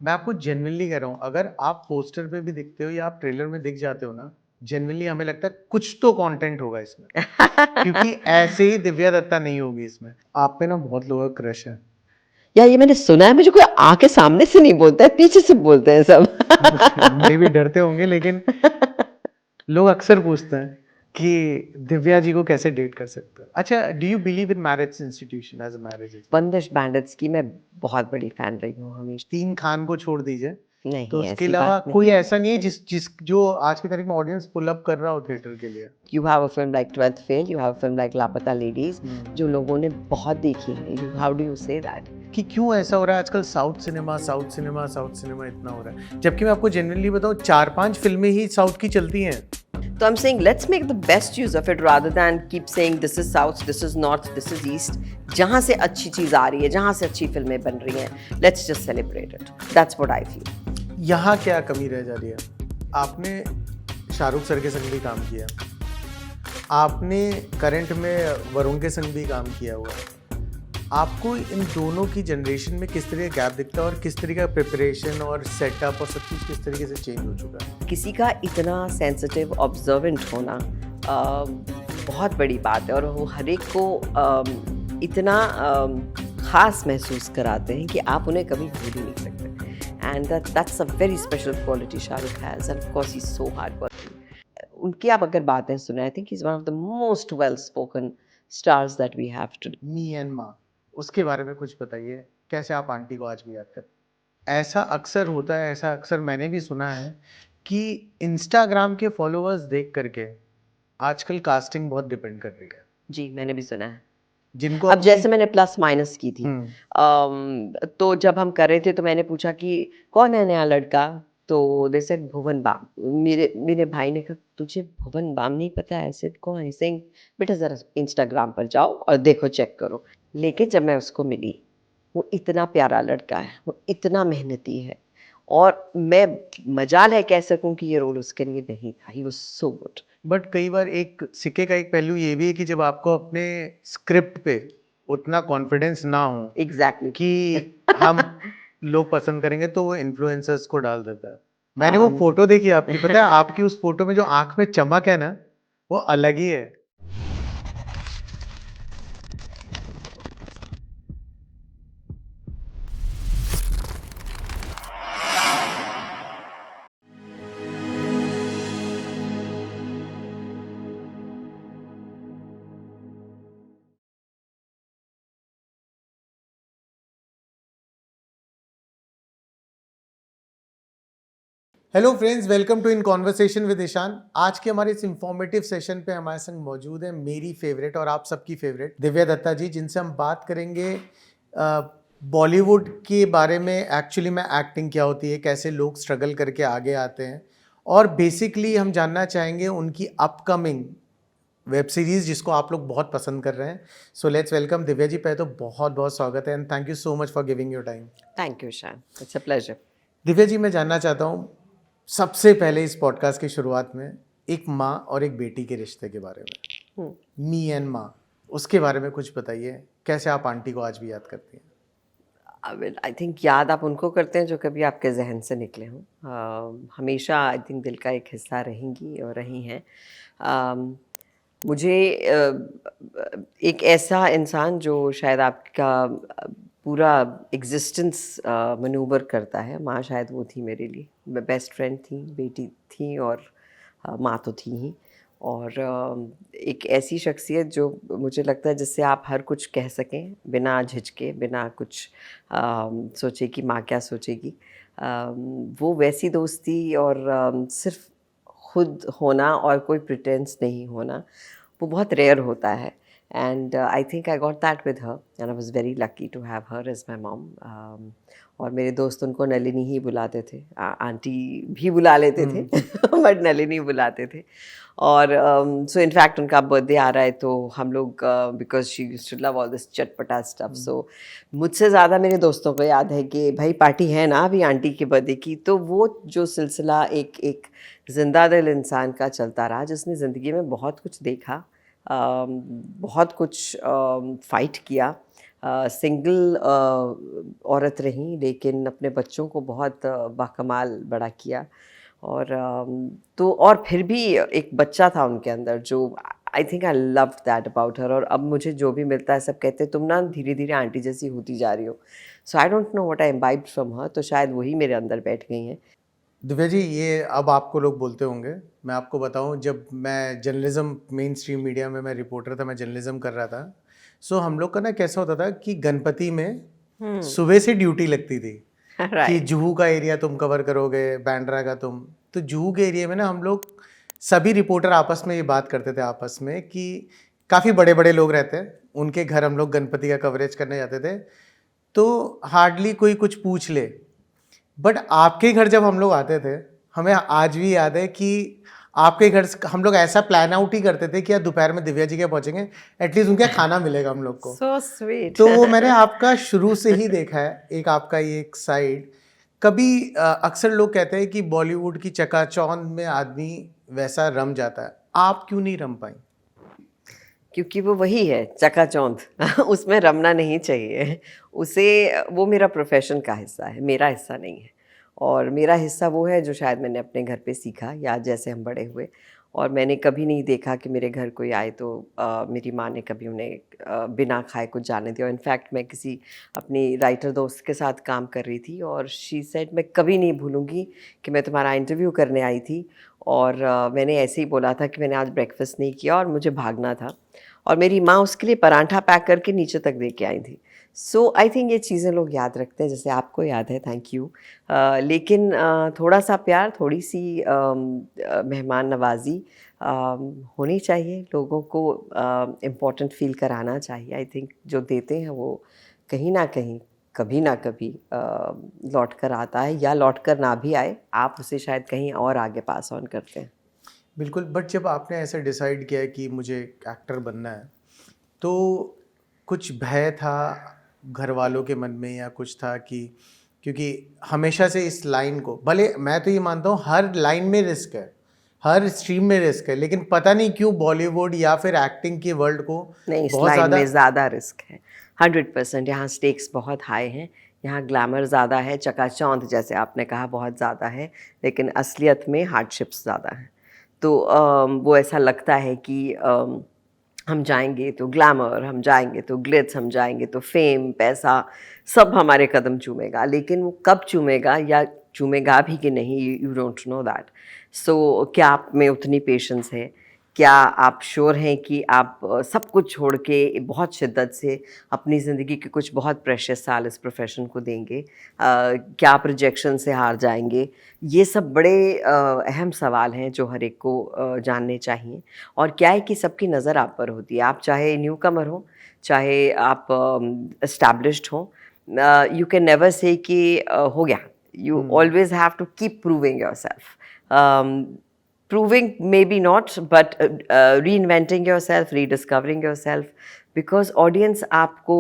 मैं आपको जेन्युइनली कह रहा हूँ, अगर आप पोस्टर पे भी दिखते हो या आप ट्रेलर में दिख जाते हो ना, जेन्युइनली हमें लगता है कुछ तो कंटेंट होगा इसमें। क्योंकि ऐसे ही दिव्या दत्ता नहीं होगी इसमें। आप पे ना बहुत लोगों का क्रश है। या ये मैंने सुना है, मुझे कोई आके सामने से नहीं बोलता है, पीछे से बोलते हैं सब। मे भी डरते होंगे, लेकिन लोग अक्सर पूछते हैं कि दिव्या जी को कैसे डेट कर सकते हैं। अच्छा, do you believe in marriage institution as a marriage? Bandish bandits की मैं बहुत बड़ी फैन रही हूँ हमेशा। तीन खान को छोड़ दीजिए, तो नहीं, उसके ऐसी अलावा बात नहीं। कोई ऐसा नहीं है जिस जिस जो आज की तारीख में ऑडियंस पुल अप कर रहा हो थिएटर के लिए। You have a film like 12th Fail, you have a film like लापता लेडीज, जो लोगों ने बहुत देखी है। How do you say that? कि क्यों ऐसा हो रहा है आजकल? South cinema south cinema south cinema इतना हो रहा है, जबकि मैं आपको जेन्युइनली बताऊं, 4-5 फिल्में ही साउथ की चलती हैं। So I'm saying let's make the best use of it rather than keep saying this is south, this is north, this is east. जहाँ से अच्छी चीज आ रही है, जहाँ से अच्छी फिल्में बन रही हैं, let's just celebrate it. That's what I feel. यहाँ क्या कमी रह जा रही है? आपने शाहरुख सर के संग भी काम किया, आपने करंट में वरुण के संग भी काम किया हुआ है। आपको इन दोनों की जनरेशन में किस तरह का गैप दिखता है, और किस तरह का प्रिपरेशन और सेटअप और सब चीज़ किस तरीके से चेंज हो चुका है? किसी का इतना सेंसिटिव ऑब्जर्वेंट होना बहुत बड़ी बात है, और वो हर एक को इतना ख़ास महसूस कराते हैं कि आप उन्हें कभी भूल ही नहीं सकते। And that's a very special quality Shahrukh has, and of course he is so hard working. उनकी आप अगर बातें सुने, I think he is one of the most well spoken stars that we have today. Me and माँ, उसके बारे में कुछ बताइए। कैसे आप आंटी को आज भी याद करते हैं? ऐसा अक्सर होता है, ऐसा अक्सर मैंने भी सुना है कि इंस्टाग्राम के फॉलोअर्स देख करके आजकल कास्टिंग बहुत डिपेंड कर रही है। जी, मैंने भी सुना है। जिनको अब अपनी जैसे मैंने प्लस माइनस की थी, तो जब हम कर रहे थे तो मैंने पूछा कि कौन है नया लड़का, तो दे सेड भुवन बाम। मेरे मेरे भाई ने कहा तुझे भुवन बाम नहीं पता है? ऐसे कौन है? सेइंग बेटा ज़रा इंस्टाग्राम पर जाओ और देखो, चेक करो। लेकिन जब मैं उसको मिली, वो इतना प्यारा लड़का है, वो इतना मेहनती है, और मैं मजाल है कह सकूं कि ये रोल उसके लिए नहीं था। He was so good. But कई बार एक सिक्के का एक पहलू ये भी है कि जब आपको अपने स्क्रिप्ट पे उतना कॉन्फिडेंस ना हो एग्जैक्टली। कि हम लोग पसंद करेंगे, तो वो इन्फ्लुएंसर्स को डाल देता है। मैंने वो फोटो देखी आपकी, पता है आपकी उस फोटो में जो आंख में चमक है ना, वो अलग ही है। Hello friends, welcome to in conversation with Ishaan. आज के हमारे इस इंफॉर्मेटिव सेशन पे हमारे संग मौजूद है मेरी फेवरेट और आप सबकी फेवरेट दिव्या दत्ता जी, जिनसे हम बात करेंगे बॉलीवुड के बारे में। एक्चुअली में एक्टिंग क्या होती है, कैसे लोग स्ट्रगल करके आगे आते हैं, और बेसिकली हम जानना चाहेंगे उनकी अपकमिंग वेब सीरीज जिसको आप लोग बहुत पसंद कर रहे हैं। So let's welcome Divya ji. पहले तो बहुत बहुत स्वागत है and thank you so much for giving your time. Thank you शान, it's a pleasure. Divya ji, मैं जानना चाहता हूँ सबसे पहले इस पॉडकास्ट की शुरुआत में एक माँ और एक बेटी के रिश्ते के बारे में, मी एंड माँ, उसके बारे में कुछ बताइए। कैसे आप आंटी को आज भी याद करती हैं? आई थिंक याद आप उनको करते हैं जो कभी आपके जहन से निकले हों। हमेशा आई थिंक दिल का एक हिस्सा रहेंगी और रही हैं। मुझे एक ऐसा इंसान जो शायद आपका पूरा एग्जिस्टेंस मनूवर करता है, माँ शायद वो थी मेरे लिए। बेस्ट फ्रेंड थी, बेटी थी, और माँ तो थी ही। और एक ऐसी शख्सियत जो मुझे लगता है जिससे आप हर कुछ कह सकें बिना झिझके, बिना कुछ सोचे कि माँ क्या सोचेगी। वो वैसी दोस्ती, और सिर्फ खुद होना और कोई प्रिटेंस नहीं होना, वो बहुत रेयर होता है। And I think I got that with her, and I was very lucky to have her as my mom. और मेरे दोस्त उनको नलिनी ही बुलाते थे, आंटी भी बुला लेते थे बट नलिनी बुलाते थे। और सो इनफैक्ट उनका बर्थडे आ रहा है तो हम लोग, because she used to love all this चटपटा स्टफ, सो मुझसे ज़्यादा मेरे दोस्तों को याद है कि भाई पार्टी है ना अभी आंटी के बर्थडे की। तो वो जो सिलसिला एक एक जिंदा दिल इंसान का चलता रहा, जिसने ज़िंदगी में बहुत कुछ देखा, बहुत कुछ फाइट किया, सिंगल औरत रही, लेकिन अपने बच्चों को बहुत बाकमाल बड़ा किया। और तो और फिर भी एक बच्चा था उनके अंदर जो आई think I love that about her. और अब मुझे जो भी मिलता है सब कहते हैं तुम ना धीरे धीरे आंटी जैसी होती जा रही हो। So I don't know what I imbibed from her, तो शायद वही मेरे अंदर बैठ गई हैं। दिव्या जी, ये अब आपको लोग बोलते होंगे, मैं आपको बताऊं, जब मैं जर्नलिज्म मेन स्ट्रीम मीडिया में मैं रिपोर्टर था, मैं जर्नलिज्म कर रहा था, सो हम लोग का ना कैसा होता था कि गणपति में सुबह से ड्यूटी लगती थी कि राइट। जुहू का एरिया तुम कवर करोगे, बांद्रा का तुम। तो जुहू के एरिया में ना हम लोग सभी रिपोर्टर आपस में ये बात करते थे आपस में कि काफ़ी बड़े बड़े लोग रहते हैं, उनके घर हम लोग गणपति का कवरेज करने जाते थे, तो हार्डली कोई कुछ पूछ ले। बट आपके घर जब हम लोग आते थे, हमें आज भी याद है कि आपके घर हम लोग ऐसा प्लान आउट ही करते थे कि यार दोपहर में दिव्या जी के पहुंचेंगे, एटलीस्ट उनके खाना मिलेगा हम लोग को। So sweet. तो वो मैंने आपका शुरू से ही देखा है, एक आपका ये एक साइड। कभी अक्सर लोग कहते हैं कि बॉलीवुड की चकाचौंध में आदमी वैसा रम जाता है, आप क्यों नहीं रम पाई? क्योंकि वो वही है चकाचौंध उसमें रमना नहीं चाहिए उसे। वो मेरा प्रोफेशन का हिस्सा है, मेरा हिस्सा नहीं है। और मेरा हिस्सा वो है जो शायद मैंने अपने घर पे सीखा या जैसे हम बड़े हुए। और मैंने कभी नहीं देखा कि मेरे घर कोई आए तो मेरी माँ ने कभी उन्हें बिना खाए कुछ जाने दिया। इनफैक्ट मैं किसी अपनी राइटर दोस्त के साथ काम कर रही थी और शी सेड मैं कभी नहीं भूलूंगी कि मैं तुम्हारा इंटरव्यू करने आई थी और मैंने ऐसे ही बोला था कि मैंने आज ब्रेकफास्ट नहीं किया और मुझे भागना था। और मेरी माँ उसके लिए पराठा पैक करके नीचे तक दे के आई थी। सो आई थिंक ये चीज़ें लोग याद रखते हैं, जैसे आपको याद है, थैंक यू। लेकिन थोड़ा सा प्यार, थोड़ी सी मेहमान नवाजी होनी चाहिए, लोगों को इम्पोर्टेंट फील कराना चाहिए। आई थिंक जो देते हैं वो कहीं ना कहीं कभी ना कभी लौट कर आता है, या लौट कर ना भी आए आप उसे शायद कहीं और आगे पास ऑन करते हैं। बिल्कुल। बट जब आपने ऐसे डिसाइड किया कि मुझे एक्टर बनना है, तो कुछ भय था घर वालों के मन में, या कुछ था कि क्योंकि हमेशा से इस लाइन को, भले मैं तो ये मानता हूँ हर लाइन में रिस्क है, हर स्ट्रीम में रिस्क है, लेकिन पता नहीं क्यों बॉलीवुड या फिर एक्टिंग के वर्ल्ड को नहीं, इस बहुत लाइन ज़्यादा। में ज़्यादा रिस्क है। 100% यहाँ स्टेक्स बहुत हाई हैं, यहाँ ग्लैमर ज़्यादा है, चकाचौंध जैसे आपने कहा बहुत ज़्यादा है, लेकिन असलियत में हार्डशिप्स ज़्यादा हैं। तो वो ऐसा लगता है कि हम जाएंगे तो ग्लैमर, हम जाएंगे तो ग्लिट्स, हम जाएंगे तो फेम, पैसा, सब हमारे कदम चूमेगा, लेकिन वो कब चूमेगा या चूमेगा भी कि नहीं, यू डोंट नो दैट। सो क्या आप में उतनी पेशेंस है? क्या आप श्योर हैं कि आप सब कुछ छोड़ के बहुत शिद्दत से अपनी ज़िंदगी के कुछ बहुत प्रेशियस साल इस प्रोफेशन को देंगे? क्या आप रिजेक्शन से हार जाएंगे? ये सब बड़े अहम सवाल हैं जो हर एक को जानने चाहिए। और क्या है कि सबकी नज़र आप पर होती है, आप चाहे न्यू कमर हो, चाहे आप एस्टैब्लिश्ड हो, यू कैन नेवर से कि हो गया। You always have to keep proving yourself. Proving maybe not, but reinventing yourself, rediscovering yourself, because audience आपको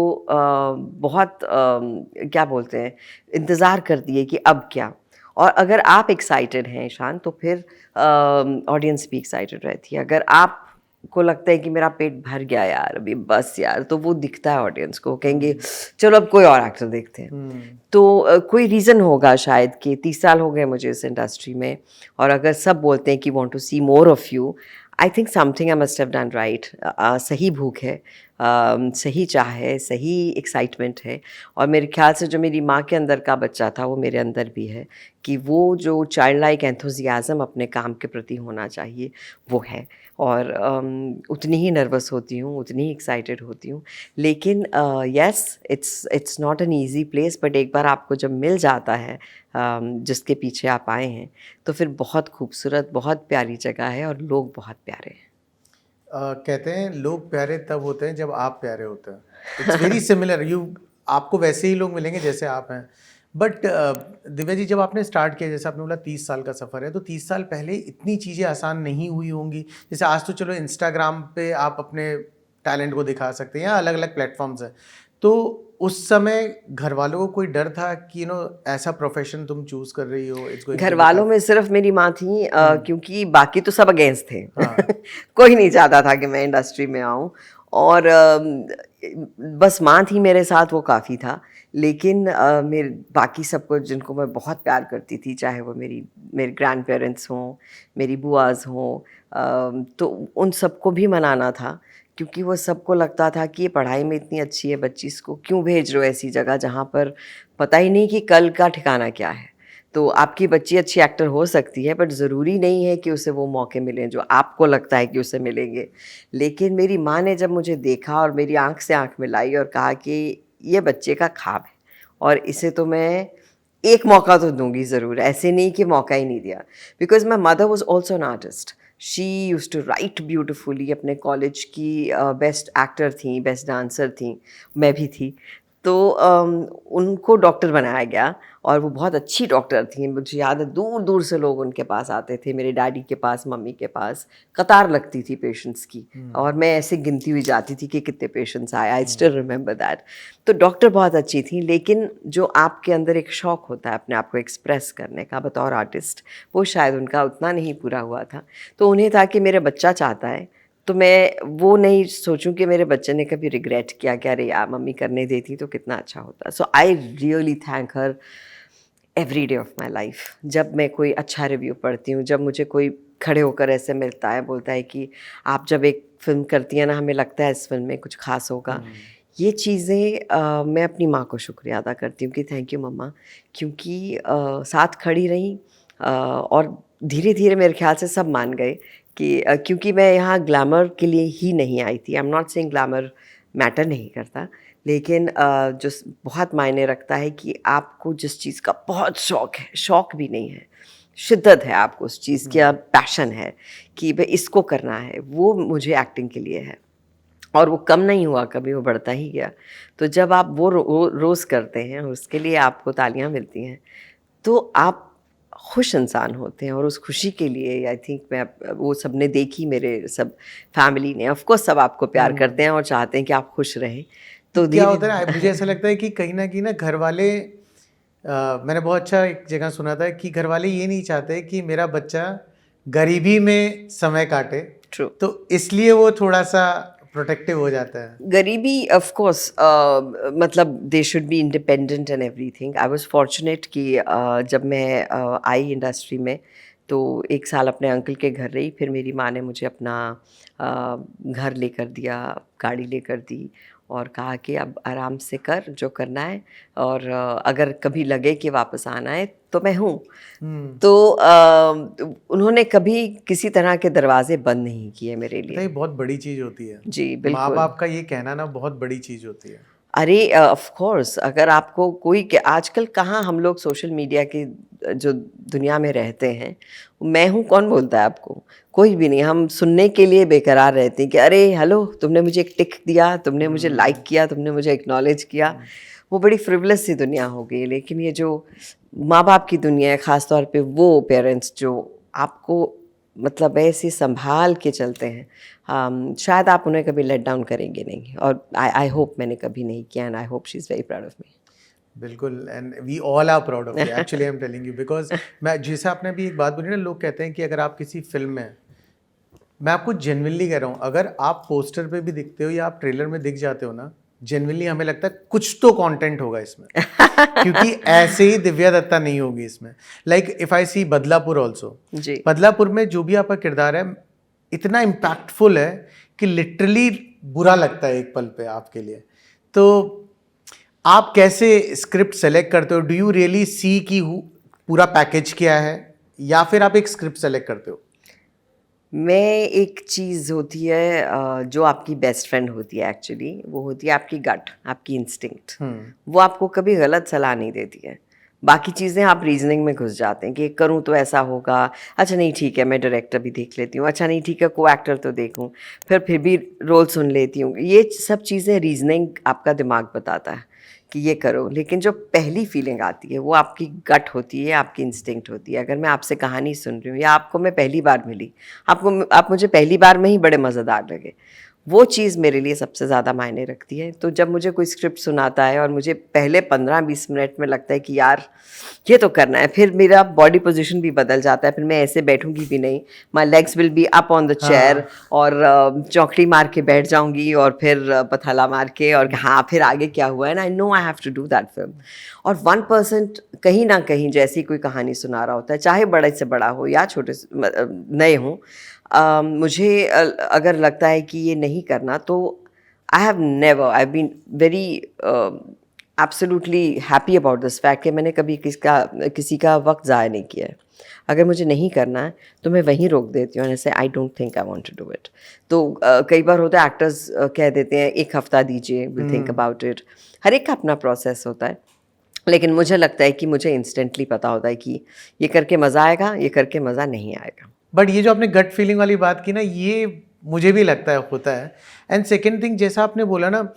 बहुत क्या बोलते हैं, इंतज़ार करती है कि अब क्या। और अगर आप एक्साइटेड हैं ईशान, तो फिर ऑडियंस भी एक्साइटेड रहती है। अगर आप को लगता है कि मेरा पेट भर गया यार अभी बस यार, तो वो दिखता है ऑडियंस को, कहेंगे चलो अब कोई और एक्टर देखते हैं। तो कोई रीज़न होगा शायद कि 30 साल हो गए मुझे इस इंडस्ट्री में, और अगर सब बोलते हैं कि want to see more of you, I think something I must have done right. सही भूख है, सही चाह है, सही एक्साइटमेंट है। और मेरे ख्याल से जो मेरी माँ के अंदर का बच्चा था वो मेरे अंदर भी है, कि वो जो चाइल्ड लाइक एंथुजियाज़म अपने काम के प्रति होना चाहिए वो है। और उतनी ही नर्वस होती हूँ, उतनी ही एक्साइटेड होती हूँ। लेकिन yes, it's not an easy place, but एक बार आपको जब मिल जाता है जिसके पीछे आप आए हैं, तो फिर बहुत खूबसूरत, बहुत प्यारी जगह है और लोग बहुत प्यारे हैं। कहते हैं लोग प्यारे तब होते हैं जब आप प्यारे होते हैं। इट्स वेरी सिमिलर, आपको वैसे ही लोग मिलेंगे जैसे आप हैं। बट दिव्या जी, जब आपने स्टार्ट किया, जैसे आपने बोला 30 साल का सफ़र है, तो 30 साल पहले इतनी चीज़ें आसान नहीं हुई होंगी। जैसे आज तो चलो इंस्टाग्राम पे आप अपने टैलेंट को दिखा सकते हैं, या अलग अलग प्लेटफॉर्म्स हैं। तो उस समय घर वालों को कोई डर था कि ऐसा प्रोफेशन तुम चूज कर रही हो, इट्स गोइंग घर वालों में सिर्फ मेरी माँ थी, क्योंकि बाकी तो सब अगेंस्ट थे। हाँ। कोई नहीं चाहता था कि मैं इंडस्ट्री में आऊँ। और बस माँ थी मेरे साथ, वो काफ़ी था। लेकिन मेरे बाकी सबको जिनको मैं बहुत प्यार करती थी, चाहे वो मेरे ग्रैंड पेरेंट्स हों, मेरी बुआज़ हों, तो उन सबको भी मनाना था, क्योंकि वो सबको लगता था कि ये पढ़ाई में इतनी अच्छी है बच्ची, इसको क्यों भेज रहे हो ऐसी जगह जहाँ पर पता ही नहीं कि कल का ठिकाना क्या है। तो आपकी बच्ची अच्छी एक्टर हो सकती है, बट ज़रूरी नहीं है कि उसे वो मौके मिलें जो आपको लगता है कि उसे मिलेंगे। लेकिन मेरी माँ ने जब मुझे देखा और मेरी आँख से आँख मिलाई और कहा कि ये बच्चे का ख्वाब है और इसे तो मैं एक मौका तो दूँगी ज़रूर, ऐसे नहीं कि मौका ही नहीं दिया। Because my mother was also an artist. She used to write beautifully, अपने कॉलेज की बेस्ट एक्टर थीं, बेस्ट डांसर थीं, मैं भी थी। तो उनको डॉक्टर बनाया गया और वो बहुत अच्छी डॉक्टर थीं। मुझे याद है दूर-दूर से लोग उनके पास आते थे, मेरे डैडी के पास, मम्मी के पास। कतार लगती थी पेशेंट्स की और मैं ऐसे गिनती हुई जाती थी कि कितने पेशेंट्स आए। I still remember that. तो डॉक्टर बहुत अच्छी थी, लेकिन जो आपके अंदर एक शौक होता है अपने आप को एक्सप्रेस करने का बतौर आर्टिस्ट, वो शायद उनका उतना नहीं पूरा हुआ था। तो उन्हें था कि मेरा बच्चा चाहता है, तो मैं वो नहीं सोचूं कि मेरे बच्चे ने कभी रिग्रेट किया कि अरे यार मम्मी करने देती तो कितना अच्छा होता। So I really thank her every day of my life. जब मैं कोई अच्छा रिव्यू पढ़ती हूँ, जब मुझे कोई खड़े होकर ऐसे मिलता है, बोलता है कि आप जब एक फ़िल्म करती हैं ना, हमें लगता है इस फिल्म में कुछ खास होगा। ये चीज़ें मैं अपनी माँ को शुक्रिया अदा करती हूँ कि थैंक यू मम्मा, क्योंकि साथ खड़ी रहीं। और धीरे धीरे मेरे ख्याल से सब मान गए कि क्योंकि मैं यहाँ ग्लैमर के लिए ही नहीं आई थी। I am not saying glamour matter नहीं करता, लेकिन जो बहुत मायने रखता है कि आपको जिस चीज़ का बहुत शौक़ है, शौक़ भी नहीं है, शिद्दत है आपको उस चीज़ की, पैशन है कि भाई इसको करना है, वो मुझे एक्टिंग के लिए है। और वो कम नहीं हुआ कभी, वो बढ़ता ही गया। तो जब आप वो रोज़ करते हैं, उसके लिए आपको तालियां मिलती हैं, तो आप खुश इंसान होते हैं। और उस खुशी के लिए आई थिंक मैं वो सब ने देखी, मेरे सब फैमिली ने, ऑफ कोर्स सब आपको प्यार करते हैं और चाहते हैं कि आप खुश रहें। तो क्या धीरे होता है ना, मुझे ऐसा लगता है कि कहीं ना घर वाले मैंने बहुत अच्छा एक जगह सुना था कि घर वाले ये नहीं चाहते कि मेरा बच्चा गरीबी में समय काटे। ट्रू। तो इसलिए वो थोड़ा सा प्रोटेक्टिव हो जाता है। गरीबी ऑफ कोर्स, मतलब they should be independent and everything. I was fortunate कि जब मैं आई इंडस्ट्री में तो 1 साल अपने अंकल के घर रही, फिर मेरी माँ ने मुझे अपना घर लेकर दिया, गाड़ी लेकर दी और कहा कि अब आराम से कर जो करना है, और अगर कभी लगे कि वापस आना है तो मैं हूँ। तो उन्होंने कभी किसी तरह के दरवाजे बंद नहीं किए मेरे पता है, लिए। ये बहुत बड़ी चीज होती है। जी माँ बिल्कुल। बाप का ये कहना ना बहुत बड़ी चीज होती है। अरे ऑफ कोर्स, अगर आपको कोई आजकल कहाँ हम लोग सोशल मीडिया की जो दुनिया में रहते हैं, मैं हूँ कौन बोलता है आपको? कोई भी नहीं। हम सुनने के लिए बेकरार रहते हैं कि अरे हेलो, तुमने मुझे एक टिक दिया, तुमने मुझे लाइक किया, तुमने मुझे एक्नॉलेज किया। वो बड़ी फ्रिवलेस सी दुनिया हो गई है। लेकिन ये जो माँ बाप की दुनिया है, ख़ास तौर पे वो पेरेंट्स जो आपको मतलब ऐसे संभाल के चलते हैं, शायद आप उन्हें कभी लेट डाउन करेंगे नहीं। और आई होप मैंने कभी नहीं किया, and I hope she is very proud of me. बिल्कुल, and we all are proud of you, actually I am telling you, because मैं जैसे आपने भी एक बात बोली ना, लोग कहते हैं कि अगर आप किसी फिल्म में, मैं आपको जेन्युइनली कह रहा हूँ, अगर आप पोस्टर पे भी दिखते हो या आप ट्रेलर में दिख जाते हो ना, जेन्युइनली हमें लगता है कुछ तो कंटेंट होगा इसमें। क्योंकि ऐसे ही दिव्या दत्ता नहीं होगी इसमें। Like if I see Badlapur also, जी। बदलापुर में जो भी आपका किरदार है इतना इम्पैक्टफुल है कि लिटरली बुरा लगता है एक पल पे आपके लिए। तो आप कैसे स्क्रिप्ट सेलेक्ट करते हो? डू यू रियली सी कि पूरा पैकेज क्या है, या फिर आप एक स्क्रिप्ट सेलेक्ट करते हो? मैं एक चीज़ होती है जो आपकी बेस्ट फ्रेंड होती है एक्चुअली, वो होती है आपकी गट, आपकी इंस्टिंक्ट। वो आपको कभी गलत सलाह नहीं देती है। बाकी चीज़ें आप रीजनिंग में घुस जाते हैं कि करूँ तो ऐसा होगा, अच्छा नहीं ठीक है मैं डायरेक्टर भी देख लेती हूँ, अच्छा नहीं ठीक है को एक्टर तो देखूँ, फिर भी रोल सुन लेती हूँ। ये सब चीज़ें रीजनिंग आपका दिमाग बताता है कि ये करो। लेकिन जो पहली फीलिंग आती है वो आपकी गट होती है, आपकी इंस्टिंक्ट होती है। अगर मैं आपसे कहानी सुन रही हूँ या आपको मैं पहली बार मिली, आप मुझे पहली बार में ही बड़े मज़ेदार लगे, वो चीज़ मेरे लिए सबसे ज़्यादा मायने रखती है। तो जब मुझे कोई स्क्रिप्ट सुनाता है और मुझे पहले 15-20 मिनट में लगता है कि यार ये तो करना है, फिर मेरा बॉडी पोजीशन भी बदल जाता है, फिर मैं ऐसे बैठूंगी भी नहीं, my legs will be up on the chair, और चौकड़ी मार के बैठ जाऊंगी और फिर पथाला मार के, और हाँ फिर आगे क्या हुआ है, I know I have to do that film. और 1% कहीं ना कहीं जैसी कोई कहानी सुना रहा होता है, चाहे बड़े से बड़ा हो या छोटे नए हों, मुझे अगर लगता है कि ये नहीं करना, तो I have never, I been very absolutely happy about this fact कि मैंने कभी किसी का वक्त ज़ाया नहीं किया है। अगर मुझे नहीं करना है तो मैं वहीं रोक देती हूँ, ऐसे I don't think I want to do it. तो कई बार होता है एक्टर्स कह देते हैं 1 हफ्ता दीजिए, विल थिंक अबाउट इट। हर एक का अपना प्रोसेस होता है, लेकिन मुझे लगता है कि मुझे इंस्टेंटली पता होता है कि ये करके मज़ा आएगा, ये करके मज़ा नहीं आएगा। बट ये जो आपने गट फीलिंग वाली बात की ना, ये मुझे भी लगता है होता है। एंड सेकेंड थिंग, जैसा आपने बोला ना,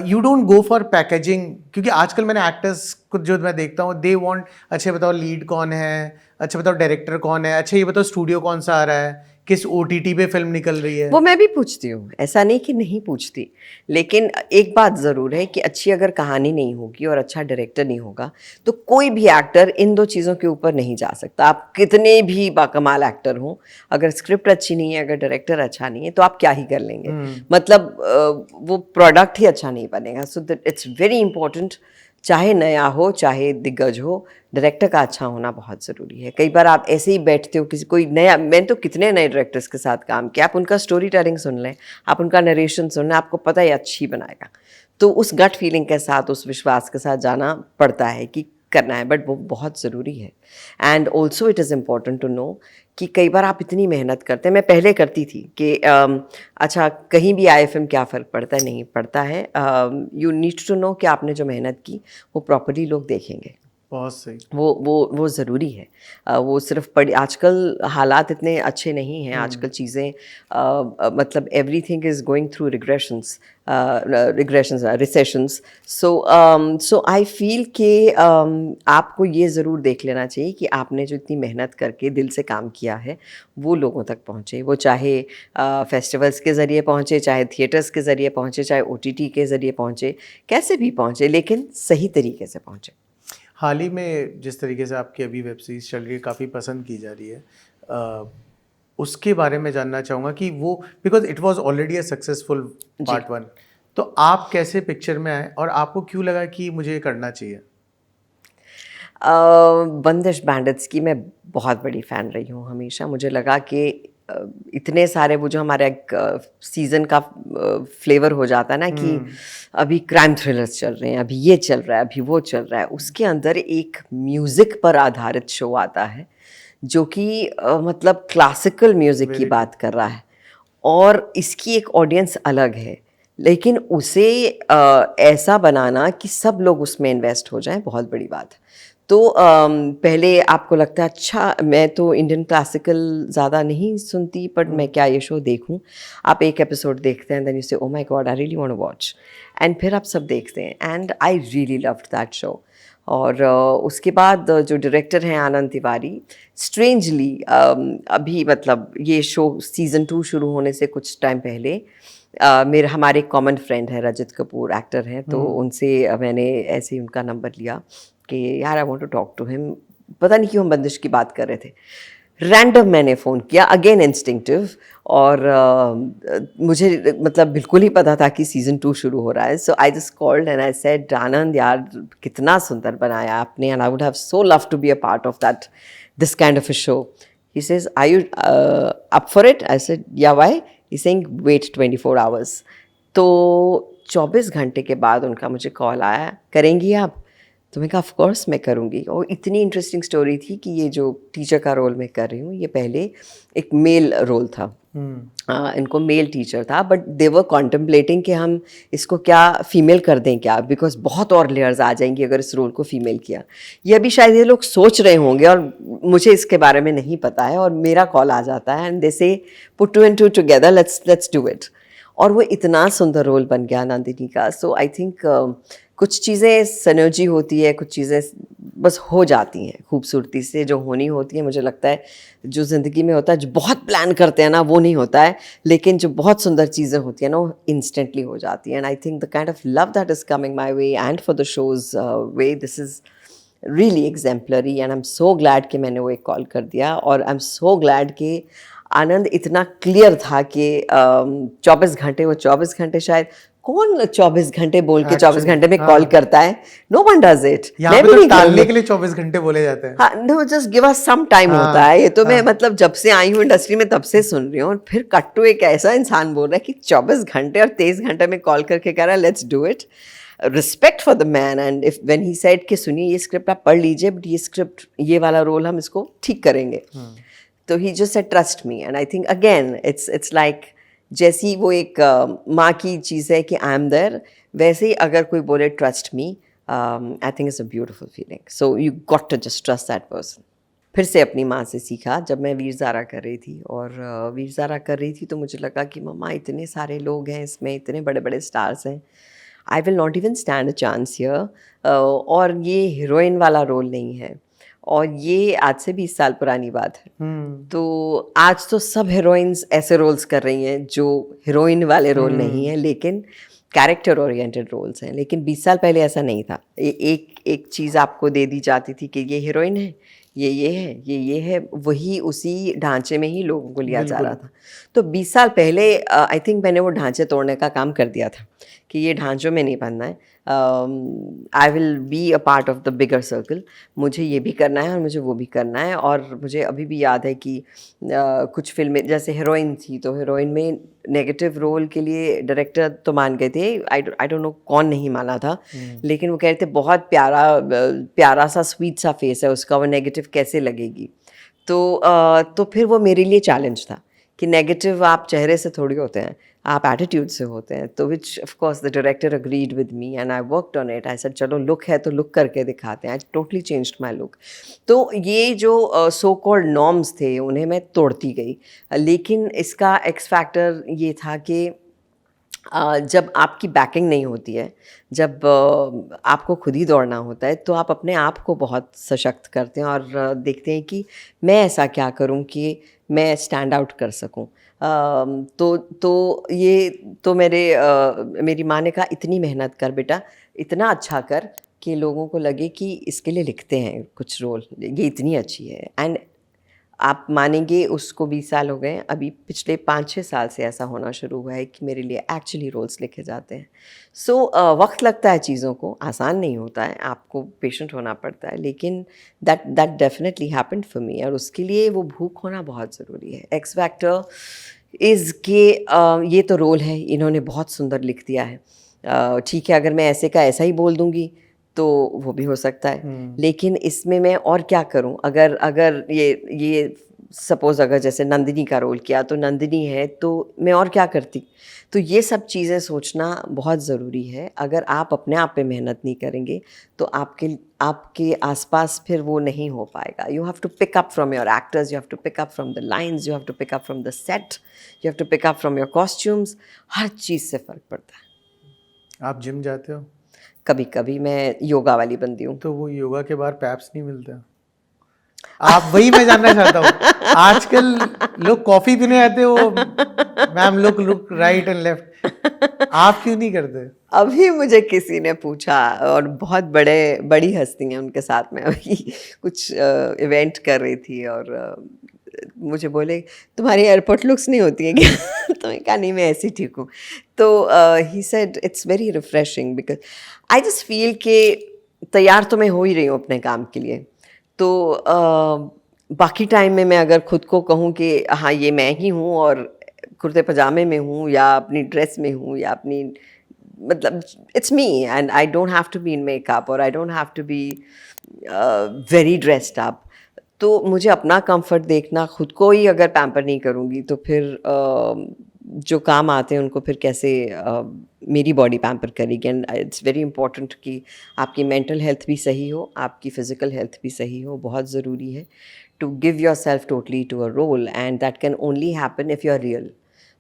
you don't go for packaging, क्योंकि आजकल मैंने एक्टर्स को जो मैं देखता हूँ, दे वांट, अच्छा बताओ लीड कौन है, अच्छा बताओ डायरेक्टर कौन है, अच्छा ये बताओ स्टूडियो कौन सा आ रहा है, किस OTT पे फिल्म निकल रही है। वो मैं भी पूछती हूँ, ऐसा नहीं कि नहीं पूछती, लेकिन एक बात ज़रूर है कि अच्छी अगर कहानी नहीं होगी और अच्छा डायरेक्टर नहीं होगा, तो कोई भी एक्टर इन 2 चीज़ों के ऊपर नहीं जा सकता। आप कितने भी बाकमाल एक्टर हों, अगर स्क्रिप्ट अच्छी नहीं है, अगर डायरेक्टर अच्छा नहीं है, तो आप क्या ही कर लेंगे। मतलब वो प्रोडक्ट ही अच्छा नहीं बनेगा। So that it's very important, चाहे नया हो चाहे दिग्गज हो, डायरेक्टर का अच्छा होना बहुत ज़रूरी है। कई बार आप ऐसे ही बैठते हो, किसी कोई नया, मैंने तो कितने नए डायरेक्टर्स के साथ काम किया, आप उनका स्टोरी टेलिंग सुन लें, आप उनका नरेशन सुन लें, आपको पता है अच्छी बनाएगा। तो उस गट फीलिंग के साथ, उस विश्वास के साथ जाना पड़ता है कि करना है, बट वो बहुत ज़रूरी है। And also it is important to know कि कई बार आप इतनी मेहनत करते हैं, मैं पहले करती थी कि अच्छा कहीं भी आए फिल्म क्या फ़र्क पड़ता है, नहीं पड़ता है। यू नीड टू नो कि आपने जो मेहनत की वो प्रॉपर्ली लोग देखेंगे। बहुत सही। वो ज़रूरी है। वो सिर्फ पढ़, आजकल हालात इतने अच्छे नहीं हैं, आजकल चीज़ें मतलब everything is going through recessions. So I feel कि आपको ये ज़रूर देख लेना चाहिए कि आपने जो इतनी मेहनत करके दिल से काम किया है वो लोगों तक पहुँचे, वो चाहे फेस्टिवल्स के ज़रिए पहुँचे, चाहे थिएटर्स के ज़रिए पहुँचे, चाहे OTT के ज़रिए पहुँचे, कैसे भी पहुँचे, लेकिन सही तरीके से पहुँचे। हाल ही में जिस तरीके से आपकी अभी वेब सीरीज चल रही है, काफ़ी पसंद की जा रही है, उसके बारे में जानना चाहूँगा कि वो, because it was already a successful part 1, तो आप कैसे पिक्चर में आए और आपको क्यों लगा कि मुझे ये करना चाहिए? बंदिश बैंडिट्स की मैं बहुत बड़ी फ़ैन रही हूँ हमेशा। मुझे लगा कि इतने सारे वो जो हमारे एक सीज़न का फ्लेवर हो जाता है ना कि अभी क्राइम थ्रिलर्स चल रहे हैं, अभी ये चल रहा है, अभी वो चल रहा है, उसके अंदर एक म्यूज़िक पर आधारित शो आता है जो कि मतलब क्लासिकल म्यूज़िक की बात कर रहा है, और इसकी एक ऑडियंस अलग है, लेकिन उसे ऐसा बनाना कि सब लोग उसमें इन्वेस्ट हो जाएं, बहुत बड़ी बात है। तो पहले आपको लगता है अच्छा मैं तो इंडियन क्लासिकल ज़्यादा नहीं सुनती, बट मैं क्या ये शो देखूं। आप एक एपिसोड देखते हैं, then you say oh my god I really want to watch, and फिर आप सब देखते हैं, and I really loved that show. और उसके बाद जो डायरेक्टर हैं आनंद तिवारी, स्ट्रेंजली अभी मतलब ये शो सीज़न 2 शुरू होने से कुछ टाइम पहले मेरे हमारे कॉमन फ्रेंड है रजत कपूर, एक्टर हैं, तो उनसे मैंने ऐसे ही उनका नंबर लिया कि यार I want to talk to him. पता नहीं क्यों हम बंदिश की बात कर रहे थे, रैंडम मैंने फ़ोन किया, अगेन इंस्टिंक्टिव, और मुझे मतलब बिल्कुल ही पता था कि सीज़न 2 शुरू हो रहा है। So I just called and I said Anand यार कितना सुंदर बनाया आपने, and I would have so love to be a part of that this kind of a show. He says are you up for it? I said yeah why? He saying wait 24 hours. तो 24 घंटे के बाद उनका मुझे call आया, करेंगी आप? तो मैं कहा ऑफ कोर्स मैं करूँगी। और इतनी इंटरेस्टिंग स्टोरी थी कि ये जो टीचर का रोल मैं कर रही हूँ, ये पहले एक मेल रोल था, इनको मेल टीचर था, बट दे वर कॉन्टम्पलेटिंग कि हम इसको क्या फीमेल कर दें क्या, बिकॉज बहुत और लेयर्स आ जाएंगी अगर इस रोल को फीमेल किया। ये अभी शायद ये लोग सोच रहे होंगे और मुझे इसके बारे में नहीं पता है, और मेरा कॉल आ जाता है एंड दे से put 2 and 2 together, let's do it. और वो इतना सुंदर रोल बन गया नंदिनी का. सो आई थिंक कुछ चीज़ें सिनर्जी होती है, कुछ चीज़ें बस हो जाती हैं खूबसूरती से, जो होनी होती है. मुझे लगता है जो ज़िंदगी में होता है, जो बहुत प्लान करते हैं ना, वो नहीं होता है, लेकिन जो बहुत सुंदर चीज़ें होती हैं ना, वो इंस्टेंटली हो जाती हैं. And I think the kind of love that is coming my way and for the shows way, this is really exemplary. And I am so glad कि मैंने वो एक कॉल कर दिया, और आई एम सो ग्लैड कि आनंद इतना clear था कि 24 घंटे, वो 24 घंटे शायद, कौन 24 घंटे बोल के 24 घंटे में कॉल करता है? No one does it. यहाँ पे तो टालने के लिए 24 घंटे बोले जाते हैं. हाँ, no, just give us some time होता है. ये तो मैं मतलब जब से आई हूँ इंडस्ट्री में तब से सुन रही हूँ. और फिर कट टू एक ऐसा इंसान बोल रहा है कि 24 घंटे और 23 घंटे में कॉल करके कह रहा है let's do it. Respect for the man. And if when he said कि सुनिए ये स्क्रिप्ट आप पढ़ लीजिए, बट ये स्क्रिप्ट, ये वाला रोल हम इसको ठीक करेंगे, तो he just said trust me. And I think again it's like, जैसी वो एक माँ की चीज़ है कि आई एम देयर, वैसे ही अगर कोई बोले trust me, I think it's a beautiful feeling. So you got to just trust that person. फिर से अपनी माँ से सीखा. जब मैं वीर ज़ारा कर रही थी, और वीर ज़ारा कर रही थी, तो मुझे लगा कि मम्मा इतने सारे लोग हैं इसमें, इतने बड़े बड़े स्टार्स हैं, I will not even stand a chance here. और ये हीरोइन वाला रोल नहीं है, और ये आज से 20 साल पुरानी बात है. तो आज तो सब हीरोइंस ऐसे रोल्स कर रही हैं जो हीरोइन वाले रोल नहीं हैं, लेकिन कैरेक्टर ओरिएंटेड रोल्स हैं. लेकिन 20 साल पहले ऐसा नहीं था. एक एक चीज़ आपको दे दी जाती थी कि ये हीरोइन है, ये है, ये है, वही उसी ढांचे में ही लोगों को लिया जा रहा था. तो 20 साल पहले आई थिंक मैंने वो ढांचे तोड़ने का काम कर दिया था कि ये ढांचों में नहीं बनना है. I will be a part of the bigger circle. मुझे ये भी करना है और मुझे वो भी करना है. और मुझे अभी भी याद है कि कुछ फिल्में, जैसे हीरोइन थी, तो हीरोइन में नेगेटिव रोल के लिए डायरेक्टर तो मान गए थे, आई डोंट नो कौन नहीं माना था, लेकिन वो कह रहे थे बहुत प्यारा सा स्वीट सा फेस है उसका, वो नेगेटिव कैसे लगेगी. तो फिर वो मेरे लिए चैलेंज था कि नेगेटिव आप चेहरे से थोड़ी होते हैं, आप एटीट्यूड से होते हैं. तो which of course the director agreed with me and I worked on it. I said चलो लुक है तो लुक करके दिखाते हैं. I totally changed my look. तो ये जो सो कॉल्ड नॉर्म्स थे उन्हें मैं तोड़ती गई. लेकिन इसका एक्स फैक्टर ये था कि जब आपकी बैकिंग नहीं होती है, जब आपको खुद ही दौड़ना होता है, तो आप अपने आप को बहुत सशक्त करते हैं और देखते हैं कि मैं ऐसा क्या करूं कि मैं स्टैंड आउट कर सकूं. तो ये तो मेरी माँ ने कहा इतनी मेहनत कर बेटा, इतना अच्छा कर कि लोगों को लगे कि इसके लिए लिखते हैं कुछ रोल, ये इतनी अच्छी है. एंड आप मानेंगे उसको 20 साल हो गए, अभी पिछले 5-6 साल से ऐसा होना शुरू हुआ है कि मेरे लिए एक्चुअली रोल्स लिखे जाते हैं. सो वक्त लगता है चीज़ों को, आसान नहीं होता है, आपको पेशेंट होना पड़ता है, लेकिन that definitely happened for me. और उसके लिए वो भूख होना बहुत ज़रूरी है. एक्स फैक्टर इज़ के ये तो रोल है, इन्होंने बहुत सुंदर लिख दिया है. ठीक है, अगर मैं ऐसे का ऐसा ही बोल दूँगी तो वो भी हो सकता है, लेकिन इसमें मैं और क्या करूं. अगर ये सपोज़ अगर जैसे नंदिनी का रोल किया, तो नंदिनी है तो मैं और क्या करती. तो ये सब चीज़ें सोचना बहुत ज़रूरी है. अगर आप अपने आप पे मेहनत नहीं करेंगे तो आपके आसपास फिर वो नहीं हो पाएगा. You have to pick up from your actors, you have to pick up from the lines, you have to pick up from the set, you have to pick up from your costumes. हर चीज़ से फ़र्क पड़ता है. आप gym जाते हो? कभी कभी मैं योगा वाली बंदी हूँ. तो वो योगा के बाद पैप्स नहीं मिलते? आप वही मैं जानना चाहता हूँ. आजकल लोग कॉफी पीने आते हो, ma'am look right and left, आप क्यों नहीं करते? अभी मुझे किसी ने पूछा, और बहुत बड़ी हस्ती हैं उनके साथ में अभी कुछ इवेंट कर रही थी, और मुझे बोले तुम्हारी एयरपोर्ट लुक्स नहीं होती है क्या? तो मैं कहा नहीं, मैं ऐसी ठीक हूँ. तो he said it's very refreshing because I just feel कि तैयार तो मैं हो ही रही हूँ अपने काम के लिए. तो बाकी टाइम में मैं अगर खुद को कहूँ कि हाँ ये मैं ही हूँ, और कुर्ते पजामे में हूँ या अपनी ड्रेस में हूँ या अपनी, मतलब it's me and I don't have to be in makeup और I don't have to be very dressed up. तो मुझे अपना कंफर्ट देखना, खुद को ही अगर पैम्पर नहीं करूँगी तो फिर जो काम आते हैं उनको फिर कैसे मेरी बॉडी पैम्पर करेगी. एंड इट्स वेरी इंपॉर्टेंट कि आपकी मेंटल हेल्थ भी सही हो, आपकी फ़िज़िकल हेल्थ भी सही हो. बहुत ज़रूरी है to give yourself totally to a role, and that can only happen if you are real.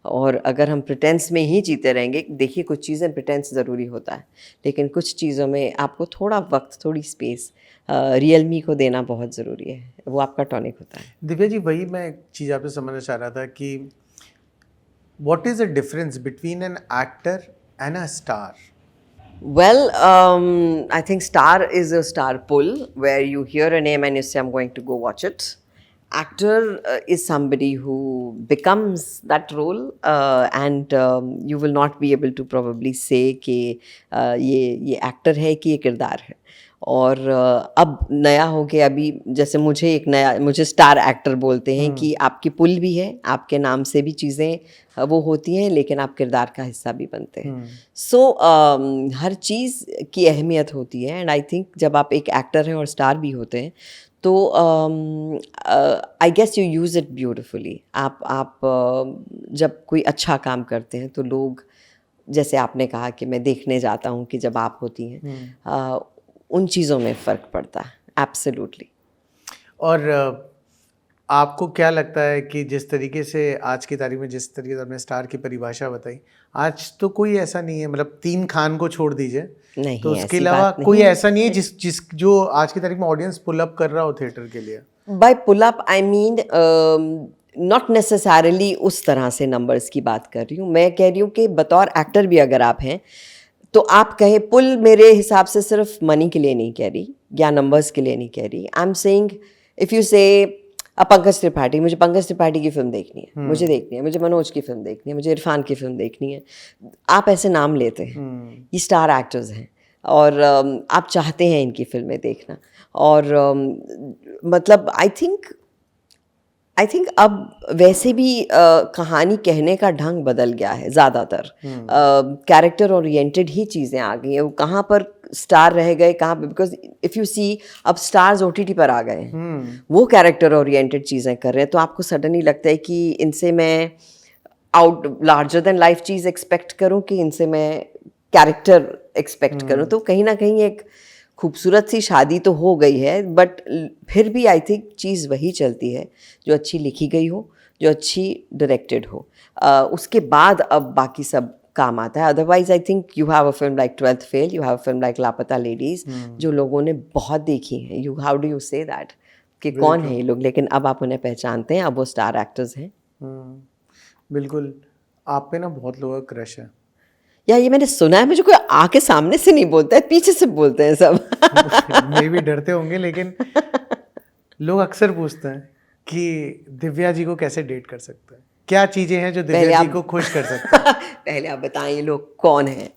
और अगर हम प्रिटेंस में ही जीते रहेंगे, देखिए कुछ चीज़ें प्रिटेंस ज़रूरी होता है, लेकिन कुछ चीज़ों में आपको थोड़ा वक्त, थोड़ी स्पेस रियल मी को देना बहुत ज़रूरी है, वो आपका टॉनिक होता है। दिव्या जी, वही मैं एक चीज़ आपसे समझना चाह रहा था कि what is the difference between an actor and a star? Well, I think star is a star pull where you hear a name and you say, I'm going to go watch it. Actor is somebody who becomes that role, and you will not be able to probably say कि ये actor है कि ये किरदार है। और अब नया हो गया, अभी जैसे मुझे स्टार एक्टर बोलते हैं कि आपकी पुल भी है, आपके नाम से भी चीज़ें वो होती हैं, लेकिन आप किरदार का हिस्सा भी बनते हैं। सो हर चीज़ की अहमियत होती है, एंड आई थिंक जब आप एक एक्टर हैं और स्टार भी होते हैं तो I guess you use it beautifully. आप जब कोई अच्छा काम करते हैं तो लोग, जैसे आपने कहा कि मैं देखने जाता हूँ कि जब आप होती हैं, उन चीज़ों में फ़र्क पड़ता है, एब्सोल्युटली। और आपको क्या लगता है कि जिस तरीके से आज की तारीख में, जिस तरीके से आपने स्टार की परिभाषा बताई, आज तो कोई ऐसा नहीं है, मतलब 3 खान को छोड़ दीजिए, नहीं, तो उसके ऐसी अलावा बात कोई नहीं। ऐसा नहीं है जिस जो आज की तारीख में ऑडियंस पुल अप कर रहा हो थिएटर के लिए। By pull up I mean not necessarily उस तरह से नंबर्स की बात कर रही हूँ, मैं कह रही हूँ कि बतौर एक्टर भी अगर आप हैं तो आप कहें पुल, मेरे हिसाब से सिर्फ मनी के लिए नहीं कह रही या नंबर्स के लिए नहीं कह रही। आई एम सेइंग इफ़ यू से पंकज त्रिपाठी, मुझे पंकज त्रिपाठी की फिल्म देखनी है, मुझे देखनी है, मुझे मनोज की फिल्म देखनी है, मुझे इरफान की फिल्म देखनी है, आप ऐसे नाम लेते हैं, ये स्टार एक्टर्स हैं और आप चाहते हैं इनकी फिल्में देखना। और मतलब आई थिंक अब वैसे भी कहानी कहने का ढंग बदल गया है, ज़्यादातर कैरेक्टर ओरिएंटेड ही चीज़ें आ गई हैं। वो कहाँ पर स्टार रह गए, कहाँ पर, बिकॉज इफ़ यू सी अब स्टार्स OTT पर आ गए हैं, वो कैरेक्टर ओरिएंटेड चीज़ें कर रहे हैं, तो आपको सडनली लगता है कि इनसे मैं आउट लार्जर देन लाइफ चीज़ एक्सपेक्ट करूँ कि इनसे मैं कैरेक्टर एक्सपेक्ट करूँ। तो कहीं ना कहीं एक खूबसूरत सी शादी तो हो गई है, बट फिर भी आई थिंक चीज़ वही चलती है जो अच्छी लिखी गई हो, जो अच्छी डायरेक्टेड हो, उसके बाद अब बाकी सब काम आता है। Otherwise I think you have a film like 12th fail, you have a film like लापता लेडीज़, जो लोगों ने बहुत देखी हैं। You how do you say that कि कौन है ये लोग, लेकिन अब आप उन्हें पहचानते हैं, अब वो स्टार एक्टर्स हैं। बिल्कुल। आप पे ना बहुत लोगों का क्रश है। या ये मैंने सुना है, मुझे कोई आके सामने से नहीं बोलता है, पीछे से बोलते हैं सब। मे भी डरते होंगे, लेकिन लोग अक्सर पूछते हैं कि दिव्या जी को कैसे डेट कर सकते हैं, क्या चीजें हैं जो दिव्या जी को खुश कर सकते हैं? पहले आप बताएं ये लोग कौन हैं?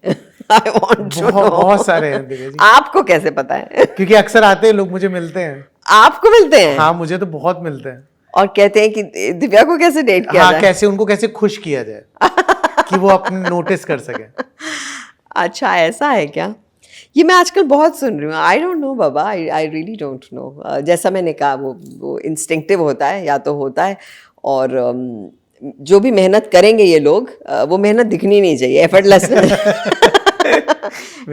I want to know। बहुत सारे हैं दिव्या जी। आपको कैसे पता है? क्योंकि अक्सर आते हैं लोग, मुझे मिलते हैं। आपको मिलते हैं? हाँ, मुझे तो बहुत मिलते हैं। और कहते हैं कि दिव्या को कैसे डेट किया जाए? कैसे उनको कैसे खुश किया जाए कि वो अपने नोटिस कर सके। अच्छा, ऐसा है क्या? ये मैं आजकल बहुत सुन रही हूँ। आई don't no Baba, I really don't know. जैसा मैंने कहा, वो इंस्टिंक्टिव होता है, या तो होता है, और जो भी मेहनत करेंगे ये लोग, वो मेहनत दिखनी नहीं चाहिए,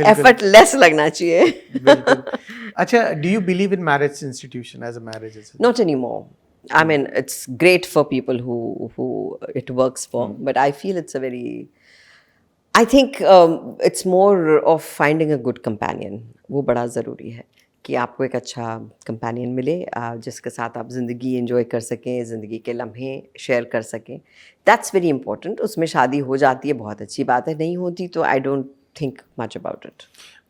एफर्टलेस लगना चाहिए। बिल्कुल। अच्छा, do you believe in marriage institution as a marriage? Not anymore. I mean, it's great for people who it works for, but I feel it's a very, I think it's more of finding a good companion. वो बड़ा ज़रूरी है कि आपको एक अच्छा companion मिले, जिसके साथ आप ज़िंदगी एंजॉय कर सकें, ज़िंदगी के लम्हे शेयर कर सकें। That's very important. उसमें शादी हो जाती है, बहुत अच्छी बात है, नहीं होती तो आई don't think much about it.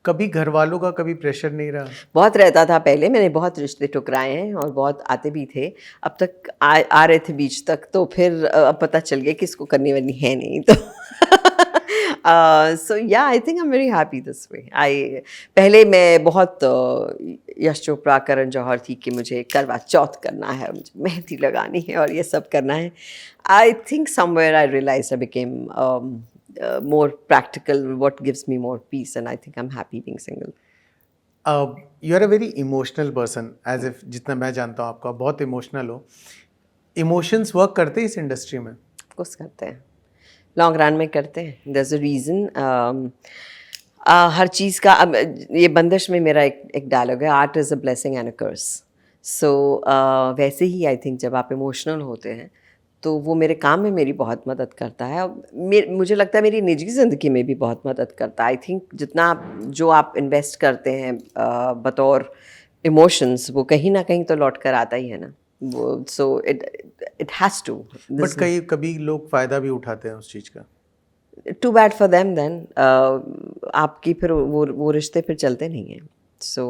कभी घर वालों का कभी प्रेशर नहीं रहा? बहुत रहता था पहले, मैंने बहुत रिश्ते ठुकराए हैं और बहुत आते भी थे, अब तक आ रहे थे बीच तक, तो फिर अब पता चल गया कि इसको करनी वाली है नहीं, तो सो या आई think I am very happy this way. पहले मैं बहुत यश चोपड़ा, करण जौहर थी कि मुझे करवा चौथ करना है, मुझे मेहंदी लगानी है और ये सब करना है। I think somewhere I realize I became more practical, what gives me more peace, and I think I'm happy being single. You are a very emotional person, as if जितना मैं जानता हूँ आपका, बहुत इमोशनल हो। इमोशंस वर्क करते हैं इस इंडस्ट्री में? कुछ करते हैं, लॉन्ग रन में करते हैं। there's a reason। हर चीज़ का, अब ये बंदिश में मेरा एक डायलॉग है, art is a blessing and a curse. So वैसे ही आई थिंक जब आप इमोशनल होते हैं तो वो मेरे काम में मेरी बहुत मदद करता है और मुझे लगता है मेरी निजी ज़िंदगी में भी बहुत मदद करता है। आई थिंक जितना जो आप इन्वेस्ट करते हैं बतौर इमोशंस, वो कहीं ना कहीं तो लौट कर आता ही है ना वो। So it has to. But कभी लोग फ़ायदा भी उठाते हैं उस चीज़ का। Too bad for them then. आपकी फिर वो रिश्ते फिर चलते नहीं हैं। So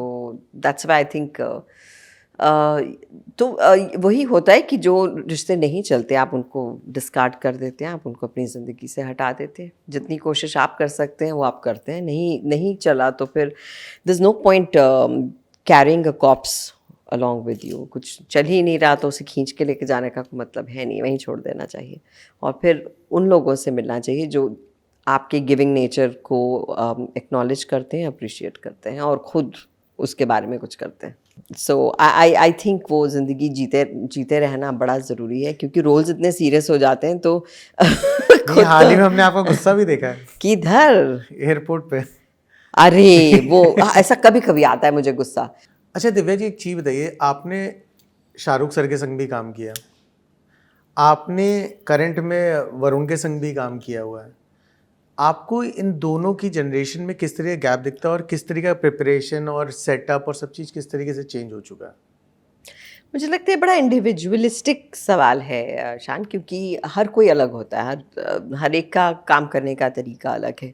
that's why I think तो वही होता है कि जो रिश्ते नहीं चलते आप उनको डिस्कार्ड कर देते हैं, आप उनको अपनी ज़िंदगी से हटा देते हैं। जितनी कोशिश आप कर सकते हैं वो आप करते हैं, नहीं चला तो फिर there is no point carrying a corpse along with you. कुछ चल ही नहीं रहा तो उसे खींच के लेके जाने का कोई मतलब है नहीं, वहीं छोड़ देना चाहिए और फिर उन लोगों से मिलना चाहिए जो आपके गिविंग नेचर को एक्नॉलेज करते हैं, अप्रिशिएट करते हैं और ख़ुद उसके बारे में कुछ करते हैं। सो आई थिंक वो ज़िंदगी जीते रहना बड़ा ज़रूरी है, क्योंकि रोल्स इतने सीरियस हो जाते हैं तो नहीं, हाल ही में हमने आपका गुस्सा भी देखा है किधर, एयरपोर्ट पे। अरे वो ऐसा कभी कभी आता है मुझे गुस्सा। अच्छा दिव्या जी, एक चीज़ बताइए, आपने शाहरुख सर के संग भी काम किया, आपने करंट में वरुण के संग भी काम किया हुआ है, आपको इन दोनों की जनरेशन में किस तरह का गैप दिखता है और किस तरीके का प्रिपरेशन और सेटअप और सब चीज़ किस तरीके से चेंज हो चुका है? मुझे लगता है बड़ा इंडिविजुअलिस्टिक सवाल है शान, क्योंकि हर कोई अलग होता है, हर एक का काम करने का तरीका अलग है।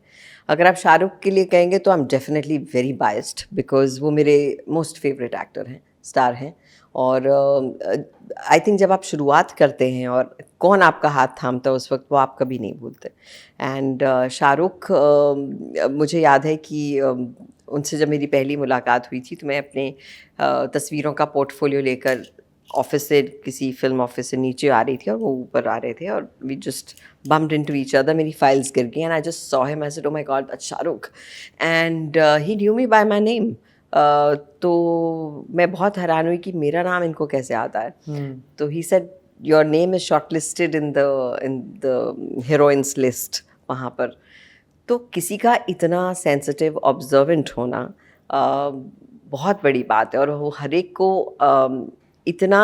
अगर आप शाहरुख के लिए कहेंगे तो I am definitely very biased, because वो मेरे मोस्ट फेवरेट एक्टर हैं, स्टार हैं। और आई थिंक जब आप शुरुआत करते हैं और कौन आपका हाथ थामता है उस वक्त, वो आप कभी नहीं भूलते। एंड शाहरुख, मुझे याद है कि उनसे जब मेरी पहली मुलाकात हुई थी तो मैं अपने तस्वीरों का पोर्टफोलियो लेकर ऑफिस से, किसी फिल्म ऑफिस से नीचे आ रही थी और वो ऊपर आ रहे थे और we just bumped into each other. मेरी फाइल्स गिर गई and I just saw him, I said oh my god that's Shahrukh, and he knew me by my name. तो मैं बहुत हैरान हुई कि मेरा नाम इनको कैसे आता है। तो he said your name is shortlisted in the heroines list वहाँ पर। तो किसी का इतना सेंसिटिव ऑब्जर्वेंट होना बहुत बड़ी बात है और वो हर एक को इतना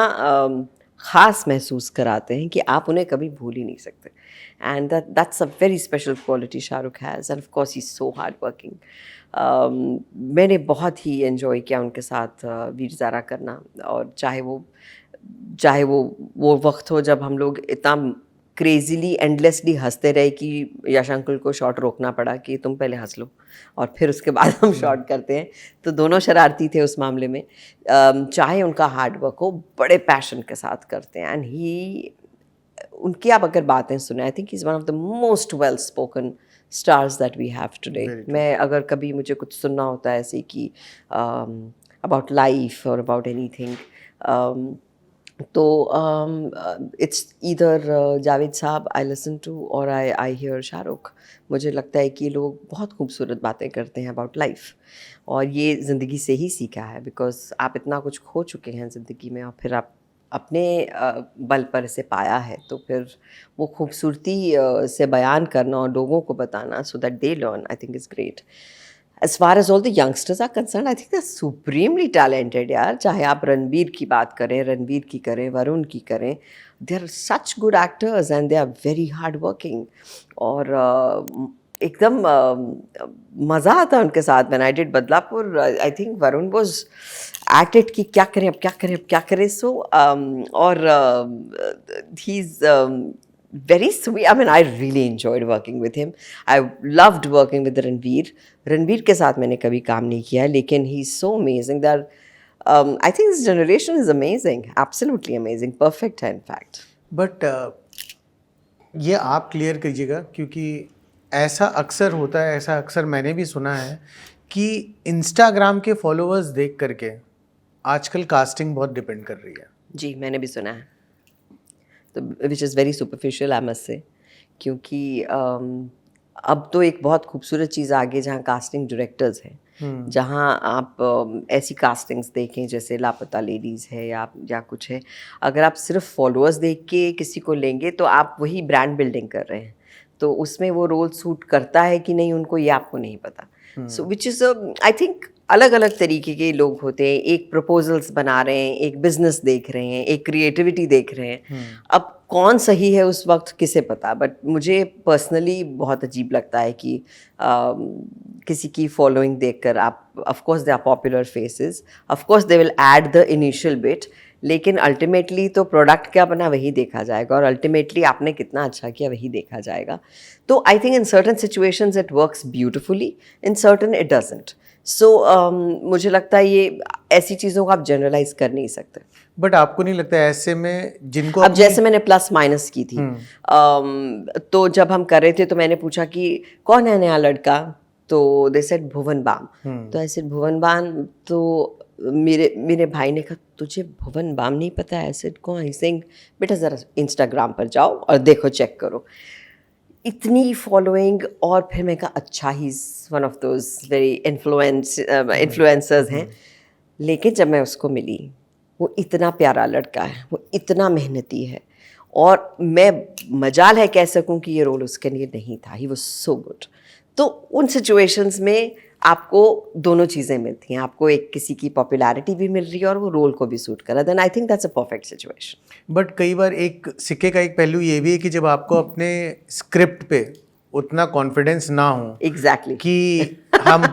ख़ास महसूस कराते हैं कि आप उन्हें कभी भूल ही नहीं सकते। And that's a very special quality Shahrukh has, and of course he is so hard working. मैंने बहुत ही एंजॉय किया उनके साथ वीर ज़ारा करना, और चाहे वो वक्त हो जब हम लोग इतना क्रेजीली एंडलेसली हंसते रहे कि यश अंकुल को शॉट रोकना पड़ा कि तुम पहले हंस लो और फिर उसके बाद हम शॉट करते हैं। तो दोनों शरारती थे उस मामले में। चाहे उनका हार्ड वर्क हो, बड़े पैशन के साथ करते हैं। एंड उनकी आप अगर बातें सुने, I think he is one of the most well spoken stars that we have today. मैं अगर कभी मुझे कुछ सुनना होता है ऐसे कि अबाउट लाइफ और अबाउट एनीथिंग, तो इट्स ईदर जावेद साहब आई लिसन टू और आई हियर शाहरुख। मुझे लगता है कि लोग बहुत खूबसूरत बातें करते हैं अबाउट लाइफ, और ये ज़िंदगी से ही सीखा है, बिकॉज आप इतना कुछ खो चुके हैं ज़िंदगी में और फिर आप अपने बल पर इसे पाया है, तो फिर वो खूबसूरती से बयान करना और लोगों को बताना so that they learn, I think is great. As far as all the youngsters are concerned, I think they're supremely talented यार। चाहे आप रणबीर की बात करें, रणबीर की करें, वरुण की करें, they are such good actors and they are very hard working। और एकदम मज़ा आता है उनके साथ। When I did Badlapur, I think Varun was acted कि क्या करें अब, क्या करें अब, क्या करें। So और he's very sweet. I mean, I really enjoyed working with him. I loved working with Ranveer. Ranbir के साथ मैंने कभी काम नहीं किया, लेकिन he is so amazing that I think this generation is amazing, absolutely amazing, perfect है in fact. बट ये आप क्लियर कीजिएगा, क्योंकि ऐसा अक्सर होता है, ऐसा अक्सर मैंने भी सुना है कि इंस्टाग्राम के फॉलोअर्स देख करके आजकल कास्टिंग बहुत डिपेंड कर रही है। जी, मैंने भी सुना है, तो which is very superficial I must say, क्योंकि अब तो एक बहुत खूबसूरत चीज़ आ गई जहाँ कास्टिंग डायरेक्टर्स हैं, जहाँ आप ऐसी कास्टिंग्स देखें जैसे लापता लेडीज़ है या कुछ है, अगर आप सिर्फ फॉलोअर्स देख के किसी को लेंगे तो आप वही ब्रांड बिल्डिंग कर रहे हैं, तो उसमें वो रोल सूट करता है कि नहीं उनको, ये आपको नहीं पता। सो विच इज़ आई थिंक अलग अलग तरीके के लोग होते हैं, एक प्रपोजल्स बना रहे हैं, एक बिजनेस देख रहे हैं, एक क्रिएटिविटी देख रहे हैं। अब कौन सही है उस वक्त किसे पता, बट मुझे पर्सनली बहुत अजीब लगता है कि किसी की फॉलोइंग देखकर आप, of course they are popular faces, of course they will add the initial bit, लेकिन अल्टीमेटली तो प्रोडक्ट क्या बना वही देखा जाएगा, और अल्टीमेटली आपने कितना अच्छा किया वही देखा जाएगा। तो I think in certain situations it works beautifully, in certain it doesn't. So मुझे लगता है ये ऐसी चीज़ों को आप जनरलाइज कर नहीं सकते। बट आपको नहीं लगता है ऐसे में जिनको अब जैसे मैंने प्लस माइनस की थी, तो जब हम कर रहे थे तो मैंने पूछा कि कौन है नया लड़का, तो दे सेड भुवन बाम। तो ऐसे भुवन बाम, तो मेरे भाई ने कहा तुझे भुवन बाम नहीं पता है? ऐसे कौन? ही सिंह, बेटा ज़रा इंस्टाग्राम पर जाओ और देखो, चेक करो। इतनी फॉलोइंग, और फिर मैं कहा अच्छा he one of those very influencers हैं। लेकिन जब मैं उसको मिली, वो इतना प्यारा लड़का है, वो इतना मेहनती है, और मैं मजाल है कह सकूं कि ये रोल उसके लिए नहीं था। He was so good. तो उन सिचुएशंस में आपको दोनों चीज़ें मिलती हैं, आपको एक किसी की पॉपुलैरिटी भी मिल रही है और वो रोल को भी सूट कर रहा है, then I think that's a perfect situation. But कई बार एक सिक्के का एक पहलू ये भी है कि जब आपको अपने स्क्रिप्ट पे उतना कॉन्फिडेंस ना हो एग्जैक्टली कि हम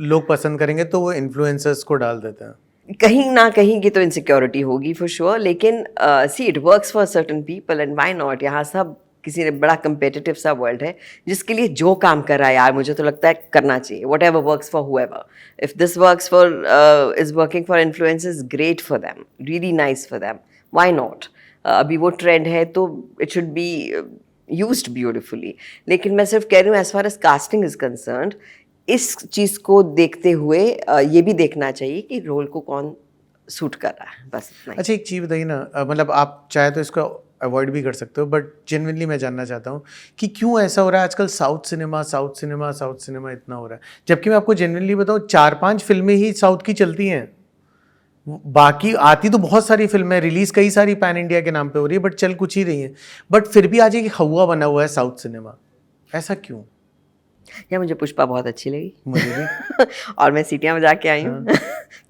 लोग पसंद करेंगे, तो वो इन्फ्लुएंसर्स को डाल देते हैं। कहीं ना कहीं की तो इनसिक्योरिटी होगी फॉर श्योर, लेकिन see it works for certain people and why not. यहाँ सब किसी ने बड़ा कंपेटिटिव सा वर्ल्ड है, जिसके लिए जो काम कर रहा है यार, मुझे तो लगता है करना चाहिए। Whatever works for whoever, if this works for is working for influencers, great for them, really nice for them, why not. अभी वो ट्रेंड है तो it should be used beautifully. लेकिन मैं सिर्फ कह रही हूँ as far as casting is concerned, इस चीज़ को देखते हुए ये भी देखना चाहिए कि रोल को कौन सूट कर रहा है, बस इतना ही। अच्छा एक चीज़ बताइए ना, मतलब आप चाहे तो इसको अवॉइड भी कर सकते हो, बट जेन्युइनली मैं जानना चाहता हूँ कि क्यों ऐसा हो रहा है आजकल, south cinema south cinema south cinema इतना हो रहा है, जबकि मैं आपको जेन्युइनली बताऊँ 4-5 फिल्में ही साउथ की चलती हैं। बाकी आती तो बहुत सारी फिल्में, रिलीज कई सारी पैन इंडिया के नाम पे हो रही है, बट चल कुछ ही रही हैं। बट फिर भी आज एक हवा बना हुआ है साउथ सिनेमा, ऐसा क्यों? या मुझे पुष्पा बहुत अच्छी लगी, मुझे भी। और मैं सीटियां बजा के आई हूँ।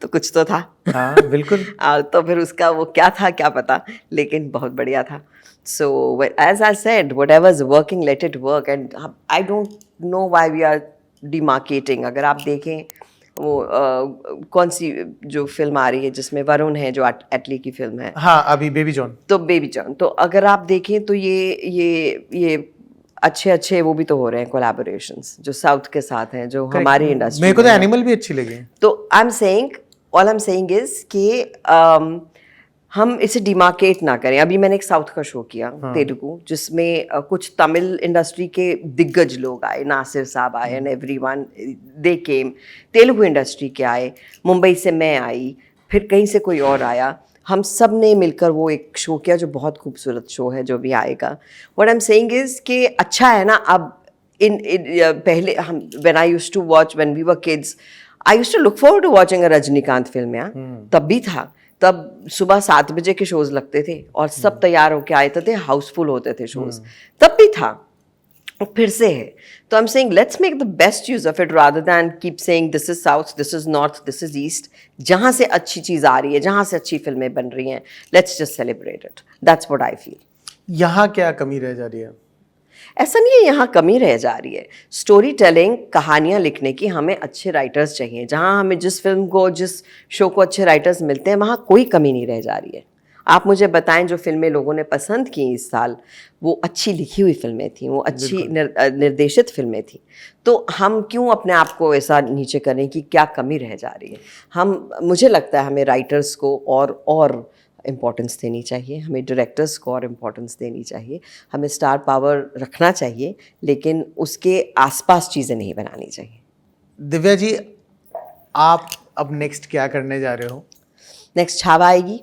तो कुछ तो था। हाँ बिल्कुल। तो फिर उसका वो क्या था क्या पता, लेकिन बहुत बढ़िया था। So as I said, whatever is working let it work, and I don't know why we are demarketing. अगर आप देखें वो कौन सी जो फिल्म आ रही है जिसमें वरुण है, जो एटली की फिल्म है, हाँ अभी बेबी जॉन। तो बेबी जॉन, तो अगर आप देखें तो ये अच्छे अच्छे वो भी तो हो रहे हैं कोलैबोरेशंस जो साउथ के साथ हैं, जो हमारी इंडस्ट्री। मेरे को तो एनिमल भी अच्छी लगी। तो आई am saying, all I am saying is कि हम इसे डिमार्केट ना करें। अभी मैंने एक साउथ का शो किया, तेलुगु, जिसमें कुछ तमिल इंडस्ट्री के दिग्गज लोग आए, नासिर साहब आए, and everyone they came. Telugu industry के आए, मुंबई से मैं आई, फिर कहीं से कोई और आया, हम सब ने मिलकर वो एक शो किया जो बहुत खूबसूरत शो है, जो भी आएगा। What I am saying is कि अच्छा है ना। अब पहले हम when I used to watch when we were kids, I used to look forward to watching a Rajinikanth film. यार तब भी था, तब सुबह 7 बजे के शोज लगते थे और सब तैयार होके आए थे, हाउसफुल होते थे शोज, तब भी था, फिर से है। तो आई am saying let's make the best use of it rather than keep saying this is south, this is north, this is east. जहाँ से अच्छी चीज़ आ रही है, जहाँ से अच्छी फिल्में बन रही हैं, let's just celebrate it. That's what I feel. यहाँ क्या कमी रह जा रही है? ऐसा नहीं है यहाँ कमी रह जा रही है। स्टोरी टेलिंग, कहानियाँ लिखने की हमें अच्छे राइटर्स चाहिए। जहाँ हमें जिस फिल्म को, जिस शो को अच्छे राइटर्स मिलते हैं, वहाँ कोई कमी नहीं रह जा रही है। आप मुझे बताएं जो फिल्में लोगों ने पसंद की इस साल, वो अच्छी लिखी हुई फिल्में थी, वो अच्छी निर्देशित फिल्में थी। तो हम क्यों अपने आप को ऐसा नीचे करें कि क्या कमी रह जा रही है? मुझे लगता है हमें राइटर्स को और इम्पोर्टेंस देनी चाहिए, हमें डायरेक्टर्स को और इम्पोर्टेंस देनी चाहिए, हमें स्टार पावर रखना चाहिए, लेकिन उसके आसपास चीज़ें नहीं बनानी चाहिए। दिव्या जी, आप अब नेक्स्ट क्या करने जा रहे हो? नेक्स्ट छावा आएगी।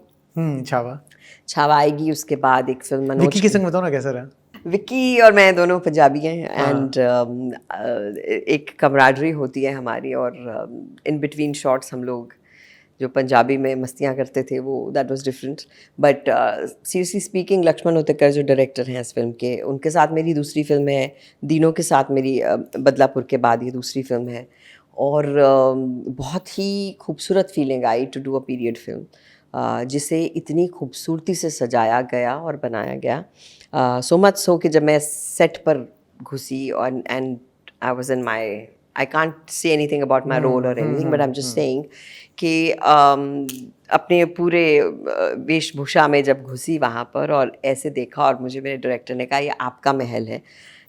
छावा आएगी, उसके बाद एक फिल्म मनोज विक्की के संग बताओ ना कैसा रहा? विक्की और मैं दोनों पंजाबी हैं, एंड एक कमराडरी होती है हमारी, और इन बिटवीन शॉट्स हम लोग जो पंजाबी में मस्तियाँ करते थे, वो that was different. But seriously speaking, Laxman Utekar जो डायरेक्टर हैं इस फिल्म के, उनके साथ मेरी दूसरी फिल्म है। दीनों के साथ मेरी बदलापुर के बाद ये दूसरी फिल्म है, और बहुत ही खूबसूरत फीलिंग आई to do a period film जिसे इतनी खूबसूरती से सजाया गया और बनाया गया, सो मच सो कि जब मैं सेट पर घुसी और and I was in my, I can't say anything about my role और anything, but I am just saying कि अपने पूरे वेशभूषा में जब घुसी वहाँ पर और ऐसे देखा और मुझे मेरे डायरेक्टर ने कहा ये आपका महल है,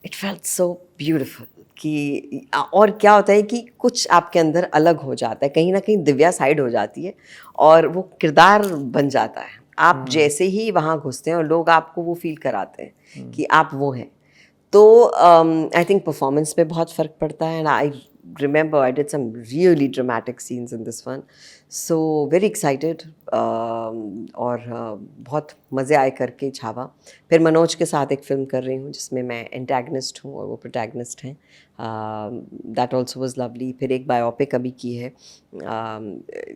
इट फेल्ट सो ब्यूटिफुल कि और क्या होता है कि कुछ आपके अंदर अलग हो जाता है, कहीं ना कहीं दिव्या साइड हो जाती है और वो किरदार बन जाता है। आप जैसे ही वहाँ घुसते हैं और लोग आपको वो फील कराते हैं कि आप वो हैं। तो आई थिंक परफॉर्मेंस पे बहुत फ़र्क पड़ता है and I remember I did some really dramatic scenes in this one, so very excited, और बहुत मज़े आए करके छावा। फिर मनोज के साथ एक फ़िल्म कर रही हूँ जिसमें मैं एंटेगनिस्ट हूँ और वो प्रोटैगनिस्ट हैं, दैट ऑल्सो वाज लवली। फिर एक बायोपिक अभी की है,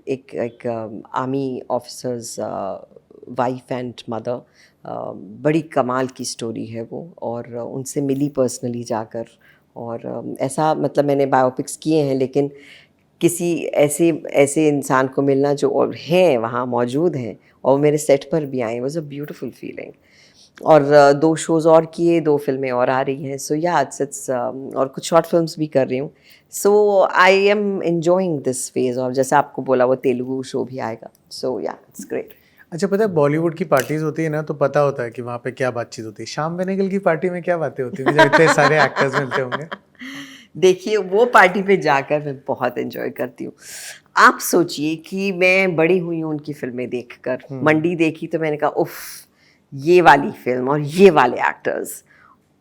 एक army officers wife and mother, बड़ी कमाल की स्टोरी है वो, और उनसे मिली पर्सनली जाकर। और ऐसा मतलब मैंने बायोपिक्स किए हैं लेकिन किसी ऐसे ऐसे इंसान को मिलना जो और हैं वहाँ मौजूद हैं और मेरे सेट पर भी आए, वाज अ ब्यूटीफुल फीलिंग। और 2 शोज़ और किए, 2 फिल्में और आ रही हैं, सो या इट्स और कुछ शॉर्ट फिल्म्स भी कर रही हूँ। So I am enjoying this phase, और जैसे आपको बोला वो तेलुगु शो भी आएगा, सो या इट्स ग्रेट। अच्छा, पता है बॉलीवुड की पार्टीज होती है ना तो पता होता है कि वहाँ पे क्या बातचीत होती है। श्याम बेनेगल की पार्टी में क्या बातें होती होंगी जब इतने सारे एक्टर्स मिलते होंगे? देखिए वो पार्टी पे जाकर मैं बहुत एंजॉय करती हूँ। आप सोचिए कि मैं बड़ी हुई हूँ उनकी फिल्में देखकर। मंडी देखी तो मैंने कहा उफ, ये वाली फिल्म और ये वाले एक्टर्स,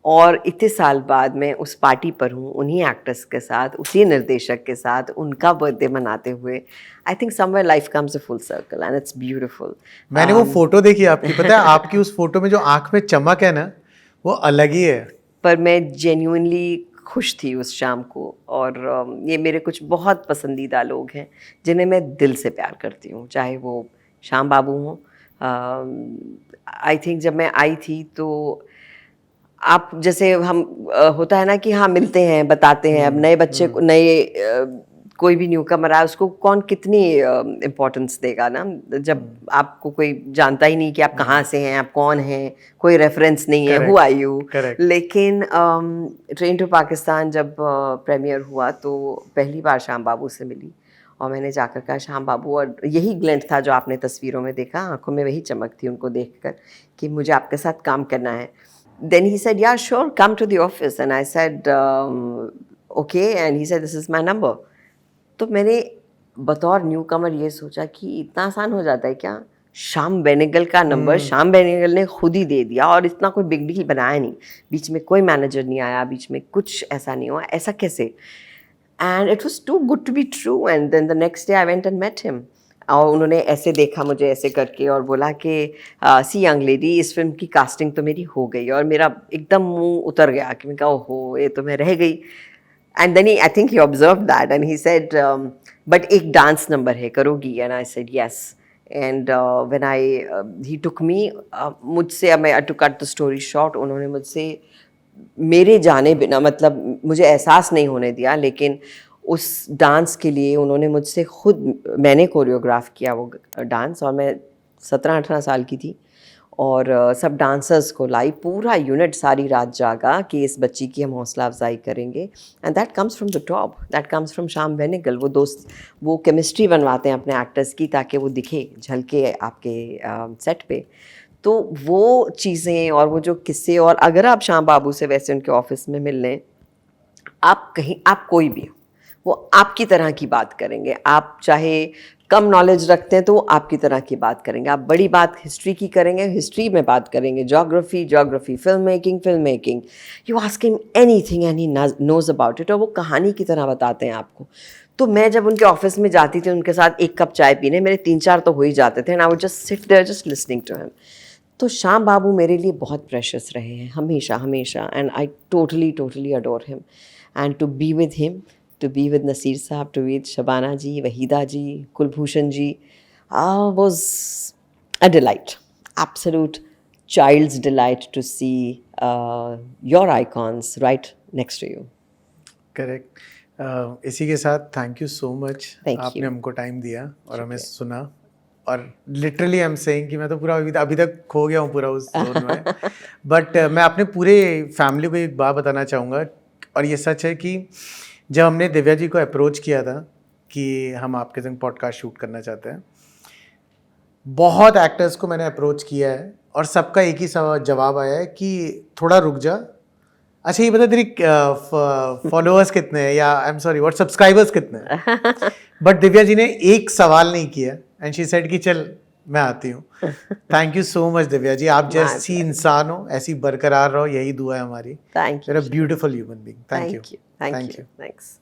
और इतने साल बाद मैं उस पार्टी पर हूँ उन्हीं एक्टर्स के साथ, उसी निर्देशक के साथ, उनका बर्थडे मनाते हुए। आई think somewhere life comes a full circle and it's beautiful. मैंने वो फोटो देखी आपकी, पता है आपकी उस फोटो में जो आंख में चमक है ना वो अलग ही है। पर मैं जेन्युइनली खुश थी उस शाम को, और ये मेरे कुछ बहुत पसंदीदा लोग हैं जिन्हें मैं दिल से प्यार करती हूँ, चाहे वो श्याम बाबू हों। आई थिंक जब मैं आई थी तो आप जैसे हम होता है ना कि हाँ मिलते हैं, बताते हैं, अब नए बच्चे को, नए कोई भी न्यू कमर आया उसको कौन कितनी इम्पोर्टेंस देगा ना, जब आपको कोई जानता ही नहीं कि आप कहाँ से हैं, आप कौन हैं, कोई रेफरेंस नहीं है, हु आर यू। लेकिन ट्रेन टू पाकिस्तान जब प्रीमियर हुआ तो पहली बार श्याम बाबू से मिली और मैंने जाकर कहा श्याम बाबू, और यही ग्लिंट था जो आपने तस्वीरों में देखा, आंखों में वही चमक थी उनको देखकर कि मुझे आपके साथ काम करना है। Then he said, yeah, sure, come to the office. And I said, okay. And he said, this is my number. तो मैंने बतौर न्यू कमर ये सोचा कि इतना आसान हो जाता है क्या, श्याम बेनेगल का नंबर श्याम बेनेगल ने खुद ही दे दिया, और इतना कोई बिग डील बनाया नहीं, बीच में कोई मैनेजर नहीं आया, बीच में कुछ ऐसा नहीं हुआ, ऐसा कैसे? And it was too good to be true. And then the next day I went and met him, और उन्होंने ऐसे देखा मुझे ऐसे करके और बोला कि सी यंग लेडी, इस फिल्म की कास्टिंग तो मेरी हो गई, और मेरा एकदम मुंह उतर गया कि मैं कहा ओहो ये तो मैं रह गई। And then I think he observe that and he said but एक डांस नंबर है, करोगी? And I said yes. And when I he took me, मुझसे, मैं to cut the story short, उन्होंने मुझसे मेरे जाने बिना, मतलब मुझे एहसास नहीं होने दिया, लेकिन उस डांस के लिए उन्होंने मुझसे खुद, मैंने कोरियोग्राफ किया वो डांस, और मैं 17-18 साल की थी, और सब डांसर्स को लाई, पूरा यूनिट सारी रात जागा कि इस बच्ची की हम हौसला अफजाई करेंगे। And that comes from the top, that comes from Shyam Benegal. वो दोस्त, वो केमिस्ट्री बनवाते हैं अपने एक्टर्स की ताकि वो दिखे, झलके आपके सेट पे। तो वो चीज़ें और वो जो किस्से, और अगर आप श्याम बाबू से वैसे उनके ऑफिस में मिल लें, आप कहीं, आप कोई भी हो, वो आपकी तरह की बात करेंगे। आप चाहे कम नॉलेज रखते हैं तो वो आपकी तरह की बात करेंगे। आप बड़ी बात हिस्ट्री की करेंगे, हिस्ट्री में बात करेंगे, geography, film making, you ask him anything and he knows about it, और वो कहानी की तरह बताते हैं आपको। तो मैं जब उनके ऑफिस में जाती थी उनके साथ एक कप चाय पीने, मेरे 3-4 तो हो ही जाते थे, and I would just sit there just listening to him. तो श्याम बाबू मेरे लिए बहुत प्रेशियस रहे हैं हमेशा हमेशा, and I totally adore him. And to be with him, to be with Naseer sahab, to with Shabana ji, Waheeda ji, Kulbhushan ji, was a delight, absolute child's delight to see your icons right next to you. Correct. इसी के साथ thank you so much, Thank आपने you. हमको time दिया और हमें सुना, और लिटरली आई एम सेइंग कि मैं तो पूरा अभी तक खो गया हूँ पूरा उस जोन में। बट मैं अपने पूरे फैमिली को एक बात बताना चाहूँगा, और ये सच है कि जब हमने दिव्या जी को अप्रोच किया था कि हम आपके संग पॉडकास्ट शूट करना चाहते हैं, बहुत एक्टर्स को मैंने अप्रोच किया है और सबका एक ही जवाब आया है कि थोड़ा रुक जा। अच्छा ये बता तेरी फॉलोअर्स कितने हैं, या I am sorry what subscribers कितने हैं? बट दिव्या जी ने एक सवाल नहीं किया एंड शी सेड कि चल मैं आती हूँ। Thank you so much Divya ji, आप जैसी इंसान हो ऐसी बरकरार रहो, यही दुआ है हमारी। Thank you. You're a beautiful human being. Thank you. Thank you. Thank you. Thanks.